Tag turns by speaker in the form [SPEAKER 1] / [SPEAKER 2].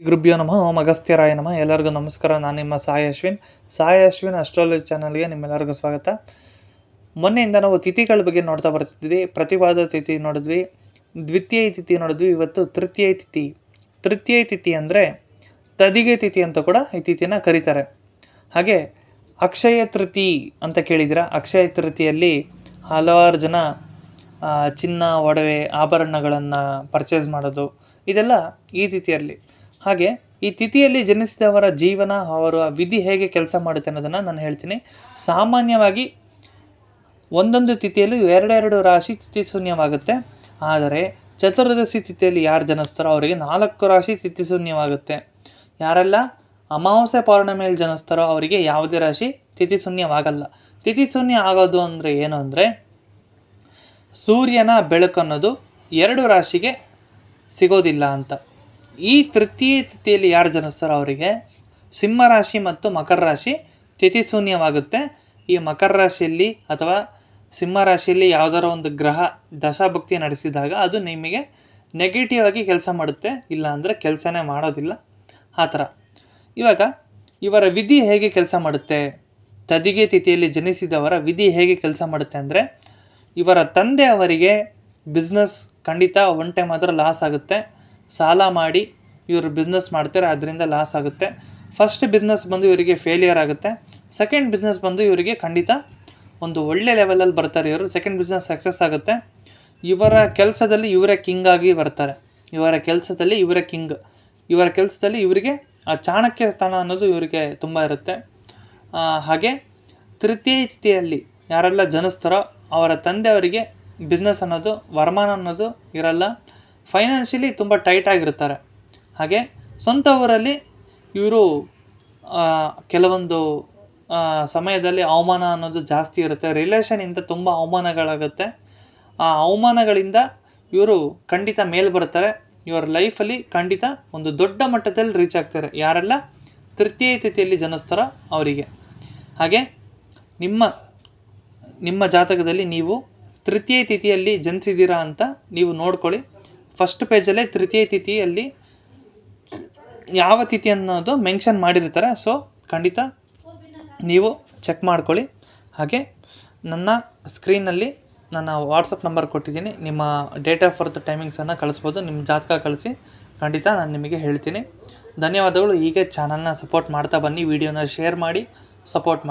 [SPEAKER 1] ಗುರುಭ್ಯೋ ನಮಃ ಓಂ ಅಗಸ್ತ್ಯರಾಯ ನಮಃ. ಎಲ್ಲರಿಗೂ ನಮಸ್ಕಾರ. ನಾನು ನಿಮ್ಮ ಸಾಯಿ ಅಶ್ವಿನ್ ಅಸ್ಟ್ರಾಲಜಿ ಚಾನಲ್ಗೆ ನಿಮ್ಮೆಲ್ಲರಿಗೂ ಸ್ವಾಗತ. ಮೊನ್ನೆಯಿಂದ ನಾವು ತಿಥಿಗಳ ಬಗ್ಗೆ ನೋಡ್ತಾ ಬರ್ತಿದ್ವಿ. ಪ್ರತಿಪಾದ ತಿಥಿ ನೋಡಿದ್ವಿ, ದ್ವಿತೀಯ ತಿಥಿ ನೋಡಿದ್ವಿ, ಇವತ್ತು ತೃತೀಯ ತಿಥಿ. ತೃತೀಯ ತಿಥಿ ಅಂದರೆ ತದಿಗೆ ತಿಥಿ ಅಂತ ಕೂಡ ಈ ತಿಥಿನ ಕರೀತಾರೆ. ಹಾಗೆ ಅಕ್ಷಯ ತೃತೀ ಅಂತ ಕೇಳಿದ್ದೀರಾ. ಅಕ್ಷಯ ತೃತೀಯಲ್ಲಿ ಹಲವಾರು ಜನ ಚಿನ್ನ, ಒಡವೆ, ಆಭರಣಗಳನ್ನು ಪರ್ಚೇಸ್ ಮಾಡೋದು, ಇದೆಲ್ಲ ಈ ತಿಥಿಯಲ್ಲಿ. ಹಾಗೆ ಈ ತಿಥಿಯಲ್ಲಿ ಜನಿಸಿದವರ ಜೀವನ, ಅವರ ವಿಧಿ ಹೇಗೆ ಕೆಲಸ ಮಾಡುತ್ತೆ ಅನ್ನೋದನ್ನು ನಾನು ಹೇಳ್ತೀನಿ. ಸಾಮಾನ್ಯವಾಗಿ ಒಂದೊಂದು ತಿಥಿಯಲ್ಲಿ ಎರಡೆರಡು ರಾಶಿ ತಿಥಿ ಶೂನ್ಯವಾಗುತ್ತೆ. ಆದರೆ ಚತುರ್ದಶಿ ತಿಥಿಯಲ್ಲಿ ಯಾರು ಜನಿಸ್ತಾರೋ ಅವರಿಗೆ 4 ರಾಶಿ ತಿಥಿ ಶೂನ್ಯವಾಗುತ್ತೆ. ಯಾರೆಲ್ಲ ಅಮಾವಾಸ್ಯೆ ಪೌರ್ಣಮಿಯಲ್ಲಿ ಜನಿಸ್ತಾರೋ ಅವರಿಗೆ ಯಾವುದೇ ರಾಶಿ ತಿಥಿ ಶೂನ್ಯವಾಗಲ್ಲ. ತಿಥಿ ಶೂನ್ಯ ಆಗೋದು ಅಂದರೆ ಏನು ಅಂದರೆ, ಸೂರ್ಯನ ಬೆಳಕು ಅನ್ನೋದು 2 ರಾಶಿಗೆ ಸಿಗೋದಿಲ್ಲ ಅಂತ. ಈ ತೃತೀಯ ತಿಥಿಯಲ್ಲಿ ಯಾರು ಜನಿಸ್ತಾರೋ ಅವರಿಗೆ ಸಿಂಹ ರಾಶಿ ಮತ್ತು ಮಕರ ರಾಶಿ ತಿಥಿ ಶೂನ್ಯವಾಗುತ್ತೆ. ಈ ಮಕರ ರಾಶಿಯಲ್ಲಿ ಅಥವಾ ಸಿಂಹ ರಾಶಿಯಲ್ಲಿ ಯಾವುದಾರ ಒಂದು ಗ್ರಹ ದಶಾಭುಕ್ತಿ ನಡೆಸಿದಾಗ ಅದು ನಿಮಗೆ ನೆಗೆಟಿವ್ ಆಗಿ ಕೆಲಸ ಮಾಡುತ್ತೆ, ಇಲ್ಲ ಅಂದರೆ ಕೆಲಸನೇ ಮಾಡೋದಿಲ್ಲ. ಆ ಥರ ಇವಾಗ ಇವರ ವಿಧಿ ಹೇಗೆ ಕೆಲಸ ಮಾಡುತ್ತೆ, ತದಿಗೆ ತಿಥಿಯಲ್ಲಿ ಜನಿಸಿದವರ ವಿಧಿ ಹೇಗೆ ಕೆಲಸ ಮಾಡುತ್ತೆ ಅಂದರೆ, ಇವರ ತಂದೆ ಅವರಿಗೆ ಬಿಸ್ನೆಸ್ ಖಂಡಿತ ಒನ್ ಟೈಮ್ ಆದರೂ ಲಾಸ್ ಆಗುತ್ತೆ. ಸಾಲ ಮಾಡಿ ಇವರು ಬಿಸ್ನೆಸ್ ಮಾಡ್ತಾರೆ, ಅದರಿಂದ ಲಾಸ್ ಆಗುತ್ತೆ. ಫಸ್ಟ್ ಬಿಸ್ನೆಸ್ ಬಂದು ಇವರಿಗೆ ಫೇಲಿಯರ್ ಆಗುತ್ತೆ. ಸೆಕೆಂಡ್ ಬಿಸ್ನೆಸ್ ಬಂದು ಇವರಿಗೆ ಖಂಡಿತ ಒಂದು ಒಳ್ಳೆ ಲೆವೆಲಲ್ಲಿ ಬರ್ತಾರೆ. ಇವರು ಸೆಕೆಂಡ್ ಬಿಸ್ನೆಸ್ ಸಕ್ಸಸ್ ಆಗುತ್ತೆ. ಇವರ ಕೆಲಸದಲ್ಲಿ ಇವರೇ ಕಿಂಗ್ ಆಗಿ ಬರ್ತಾರೆ. ಇವರ ಕೆಲಸದಲ್ಲಿ ಇವರೇ ಕಿಂಗ್. ಇವರ ಕೆಲಸದಲ್ಲಿ ಇವರಿಗೆ ಆ ಚಾಣಕ್ಯತನ ಅನ್ನೋದು ಇವರಿಗೆ ತುಂಬ ಇರುತ್ತೆ. ಹಾಗೆ ತೃತೀಯ ತಿಥಿಯಲ್ಲಿ ಯಾರೆಲ್ಲ ಜನಿಸ್ತಾರೋ ಅವರ ತಂದೆಯವರಿಗೆ ಬಿಸ್ನೆಸ್ ಅನ್ನೋದು, ವರಮಾನ ಅನ್ನೋದು ಇರಲ್ಲ. ಫೈನಾನ್ಷಿಯಲಿ ತುಂಬ ಟೈಟಾಗಿರ್ತಾರೆ. ಹಾಗೆ ಸ್ವಂತ ಊರಲ್ಲಿ ಇವರು ಕೆಲವೊಂದು ಸಮಯದಲ್ಲಿ ಅವಮಾನ ಅನ್ನೋದು ಜಾಸ್ತಿ ಇರುತ್ತೆ. ರಿಲೇಷನಿಂದ ತುಂಬ ಅವಮಾನಗಳಾಗುತ್ತೆ. ಆ ಅವಮಾನಗಳಿಂದ ಇವರು ಖಂಡಿತ ಮೇಲೆ ಬರ್ತಾರೆ. ಇವರ ಲೈಫಲ್ಲಿ ಖಂಡಿತ ಒಂದು ದೊಡ್ಡ ಮಟ್ಟದಲ್ಲಿ ರೀಚ್ ಆಗ್ತಾರೆ, ಯಾರೆಲ್ಲ ತೃತೀಯ ತಿಥಿಯಲ್ಲಿ ಜನಿಸ್ತಾರೋ ಅವರಿಗೆ. ಹಾಗೆ ನಿಮ್ಮ ಜಾತಕದಲ್ಲಿ ನೀವು ತೃತೀಯ ತಿಥಿಯಲ್ಲಿ ಜನಿಸಿದ್ದೀರಾ ಅಂತ ನೀವು ನೋಡ್ಕೊಳ್ಳಿ. ಫಸ್ಟ್ ಪೇಜಲ್ಲೇ ತೃತೀಯ ತಿಥಿಯಲ್ಲಿ ಯಾವ ತಿಥಿ ಅನ್ನೋದು ಮೆನ್ಷನ್ ಮಾಡಿರ್ತಾರೆ. ಸೊ ಖಂಡಿತ ನೀವು ಚೆಕ್ ಮಾಡ್ಕೊಳ್ಳಿ. ಹಾಗೆ ನನ್ನ ಸ್ಕ್ರೀನಲ್ಲಿ ನನ್ನ ವಾಟ್ಸಪ್ ನಂಬರ್ ಕೊಟ್ಟಿದ್ದೀನಿ. ನಿಮ್ಮ ಡೇಟ್ ಆಫ್ ಬರ್ತ್ ಟೈಮಿಂಗ್ಸನ್ನು ಕಳಿಸ್ಬೋದು. ನಿಮ್ಮ ಜಾತಕ ಕಳಿಸಿ, ಖಂಡಿತ ನಾನು ನಿಮಗೆ ಹೇಳ್ತೀನಿ. ಧನ್ಯವಾದಗಳು. ಹೀಗೆ ಚಾನಲ್ನ ಸಪೋರ್ಟ್ ಮಾಡ್ತಾ ಬನ್ನಿ. ವಿಡಿಯೋನ ಶೇರ್ ಮಾಡಿ ಸಪೋರ್ಟ್ ಮಾಡಿ.